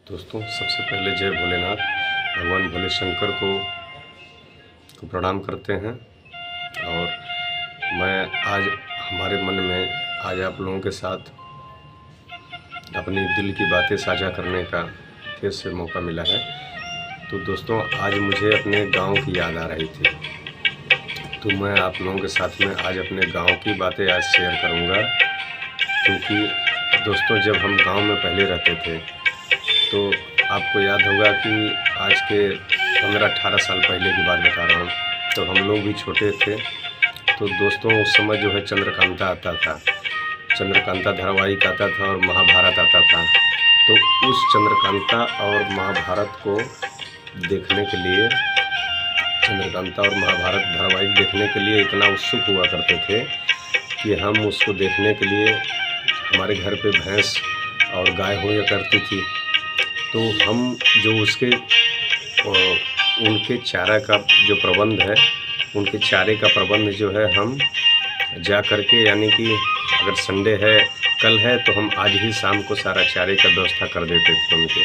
दोस्तों, सबसे पहले जय भोलेनाथ। भगवान भोले शंकर को प्रणाम करते हैं। और मैं आज हमारे मन में आज आप लोगों के साथ अपनी दिल की बातें साझा करने का फिर से मौका मिला है। तो दोस्तों, आज मुझे अपने गांव की याद आ रही थी, तो मैं आप लोगों के साथ में आज अपने गांव की बातें आज शेयर करूंगा। क्योंकि दोस्तों, जब हम गांव में पहले रहते थे तो आपको याद होगा कि आज के 15-18 साल पहले की बात बता रहा हूँ, तो हम लोग भी छोटे थे। तो दोस्तों, उस समय जो है चंद्रकांता आता था, चंद्रकांता धारावाहिक आता था और महाभारत आता था। तो उस चंद्रकांता और महाभारत को देखने के लिए, चंद्रकांता और महाभारत धारावाहिक देखने के लिए इतना उत्सुक हुआ करते थे कि हम उसको देखने के लिए हमारे घर पे भैंस और गाय होया करती थी। तो हम जो उनके चारा का जो प्रबंध है, उनके चारे का प्रबंध जो है, हम जा कर के, यानी कि अगर संडे है, कल है, तो हम आज ही शाम को सारा चारे का व्यवस्था कर देते थे, उनके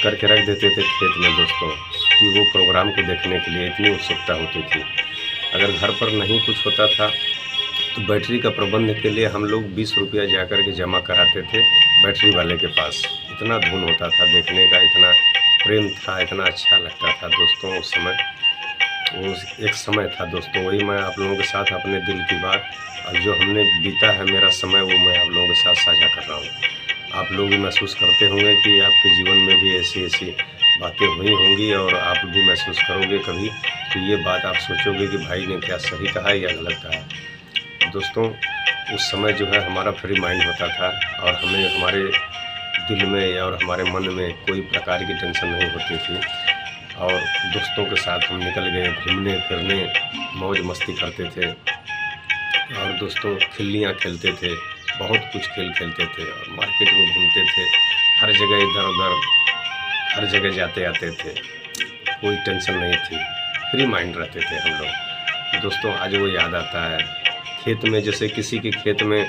करके रख देते थे खेत में दोस्तों, कि वो प्रोग्राम को देखने के लिए इतनी उत्सुकता होती थी। अगर घर पर नहीं कुछ होता था तो बैटरी का प्रबंध के लिए हम लोग 20 रुपया जा कर के जमा कराते थे बैटरी वाले के पास। इतना धुन होता था देखने का, इतना प्रेम था, इतना अच्छा लगता था दोस्तों। उस समय वो एक समय था दोस्तों। वही मैं आप लोगों के साथ अपने दिल की बात और जो हमने बीता है मेरा समय, वो मैं आप लोगों के साथ साझा कर रहा हूँ। आप लोग भी महसूस करते होंगे कि आपके जीवन में भी ऐसी ऐसी बातें हुई होंगी, और आप भी महसूस करोगे कभी तो ये बात आप सोचोगे कि भाई ने क्या सही कहा या गलत कहा। दोस्तों, उस समय जो है हमारा फ्री माइंड होता था, और हमें हमारे दिल में और हमारे मन में कोई प्रकार की टेंशन नहीं होती थी। और दोस्तों के साथ हम निकल गए घूमने फिरने, मौज मस्ती करते थे, और दोस्तों खिल्लियाँ खेलते थे, बहुत कुछ खेल खेलते थे, और मार्केट में घूमते थे, हर जगह इधर उधर हर जगह जाते आते थे, कोई टेंशन नहीं थी, फ्री माइंड रहते थे हम लोग। दोस्तों, आज वो याद आता है। खेत में, जैसे किसी के खेत में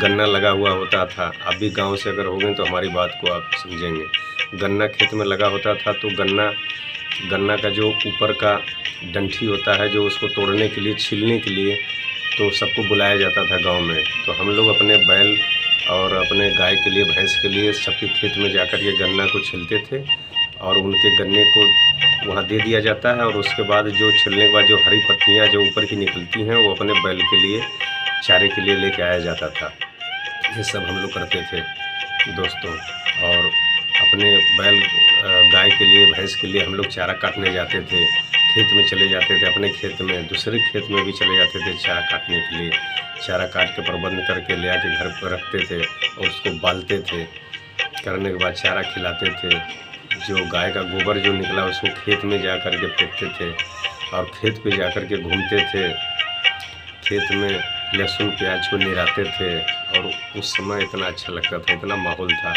गन्ना लगा हुआ होता था, आप भी गांव से अगर हो गए तो हमारी बात को आप समझेंगे। गन्ना खेत में लगा होता था, तो गन्ना का जो ऊपर का डंठी होता है, जो उसको तोड़ने के लिए, छीलने के लिए, तो सबको बुलाया जाता था गांव में। तो हम लोग अपने बैल और अपने गाय के लिए, भैंस के लिए सबके खेत में जाकर के गन्ना को छीलते थे, और उनके गन्ने को वहाँ दे दिया जाता है। और उसके बाद जो छिलने के बाद जो हरी पत्तियाँ जो ऊपर की निकलती हैं, वो अपने बैल के लिए, चारे के लिए लेके आया जाता था। ये सब हम लोग करते थे दोस्तों। और अपने बैल गाय के लिए, भैंस के लिए हम लोग चारा काटने जाते थे, खेत में चले जाते थे, अपने खेत में, दूसरे खेत में भी चले जाते थे चारा काटने के लिए। चारा काट के प्रबंध करके ले आके घर पर रखते थे, और उसको बालते थे। करने के बाद चारा खिलाते थे। जो गाय का गोबर जो निकला, उसको खेत में जा कर के फेंकते थे, और खेत पे जा कर के घूमते थे। खेत में लहसुन प्याज को निराते थे, और उस समय इतना अच्छा लगता था, इतना माहौल था,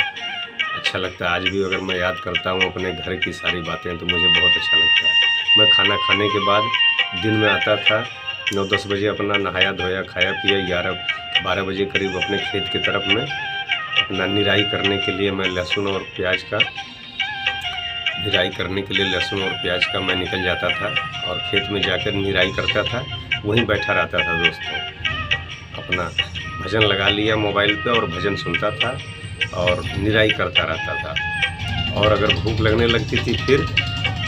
अच्छा लगता है। आज भी अगर मैं याद करता हूँ अपने घर की सारी बातें, तो मुझे बहुत अच्छा लगता है। मैं खाना खाने के बाद दिन में आता था, 9-10 बजे अपना नहाया धोया, खाया पिया, 11-12 बजे करीब अपने खेत की तरफ में अपना निराई करने के लिए, मैं लहसुन और प्याज का निराई करने के लिए लहसुन और प्याज का मैं निकल जाता था, और खेत में जाकर निराई करता था। वहीं बैठा रहता था दोस्तों, अपना भजन लगा लिया मोबाइल पे, और भजन सुनता था और निराई करता रहता था। और अगर भूख लगने लगती थी फिर,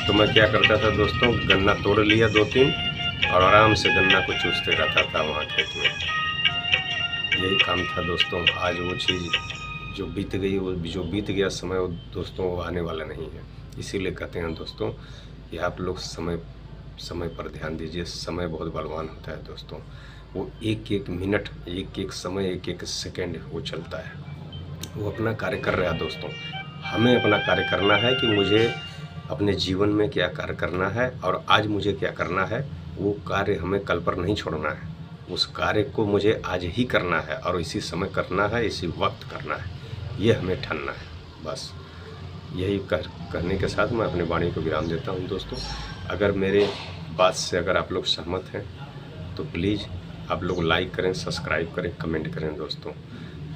तो मैं क्या करता था दोस्तों, गन्ना तोड़ लिया 2-3, और आराम से गन्ना को चूसते रहता था वहाँ खेत में। यही काम था दोस्तों। आज वो चीज़ जो बीत गई, वो जो बीत गया समय, वो दोस्तों वो आने वाला नहीं है। इसीलिए कहते हैं दोस्तों कि आप लोग समय पर ध्यान दीजिए। समय बहुत बलवान होता है दोस्तों। वो एक एक मिनट, एक एक समय, एक एक सेकंड वो चलता है। वो अपना कार्य कर रहा है दोस्तों। हमें अपना कार्य करना है कि मुझे अपने जीवन में क्या कार्य करना है, और आज मुझे क्या करना है। वो कार्य हमें कल पर नहीं छोड़ना है। उस कार्य को मुझे आज ही करना है, और इसी समय करना है, इसी वक्त करना है। ये हमें ठानना है। बस यही कहने के साथ मैं अपनी वाणी को विराम देता हूँ दोस्तों। अगर मेरे बात से अगर आप लोग सहमत हैं, तो प्लीज़ आप लोग लाइक करें, सब्सक्राइब करें, कमेंट करें दोस्तों।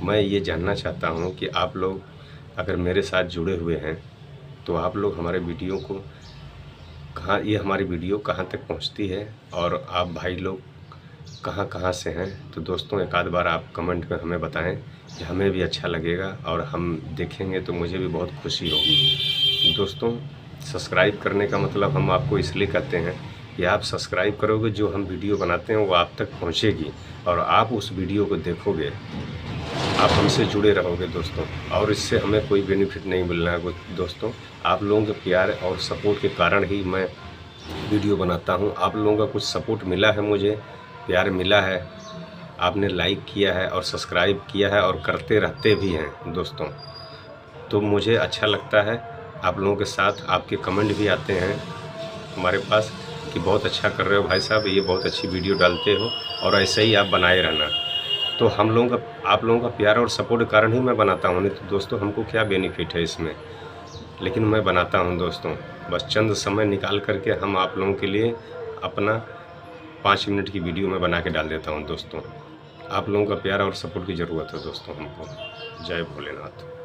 मैं ये जानना चाहता हूँ कि आप लोग अगर मेरे साथ जुड़े हुए हैं तो आप लोग हमारे वीडियो को ये हमारी वीडियो कहाँ तक पहुँचती है और आप भाई लोग कहाँ कहाँ से हैं। तो दोस्तों एक आध बार आप कमेंट में हमें बताएं कि हमें भी अच्छा लगेगा और हम देखेंगे तो मुझे भी बहुत खुशी होगी। दोस्तों सब्सक्राइब करने का मतलब हम आपको इसलिए कहते हैं कि आप सब्सक्राइब करोगे, जो हम वीडियो बनाते हैं वो आप तक पहुंचेगी और आप उस वीडियो को देखोगे, आप हमसे जुड़े रहोगे दोस्तों। और इससे हमें कोई बेनिफिट नहीं मिलना है दोस्तों, आप लोगों के प्यार और सपोर्ट के कारण ही मैं वीडियो बनाता हूं। आप लोगों का कुछ सपोर्ट मिला है, मुझे प्यार मिला है, आपने लाइक किया है और सब्सक्राइब किया है और करते रहते भी हैं दोस्तों, तो मुझे अच्छा लगता है। आप लोगों के साथ आपके कमेंट भी आते हैं हमारे पास कि बहुत अच्छा कर रहे हो भाई साहब, ये बहुत अच्छी वीडियो डालते हो और ऐसे ही आप बनाए रहना। तो आप लोगों का प्यार और सपोर्ट के कारण ही मैं बनाता हूँ, नहीं तो दोस्तों हमको क्या बेनिफिट है इसमें, लेकिन मैं बनाता हूँ दोस्तों। बस चंद समय निकाल करके हम आप लोगों के लिए अपना 5 मिनट की वीडियो में बना के डाल देता हूँ दोस्तों। आप लोगों का प्यार और सपोर्ट की ज़रूरत है दोस्तों हमको। जय भोलेनाथ।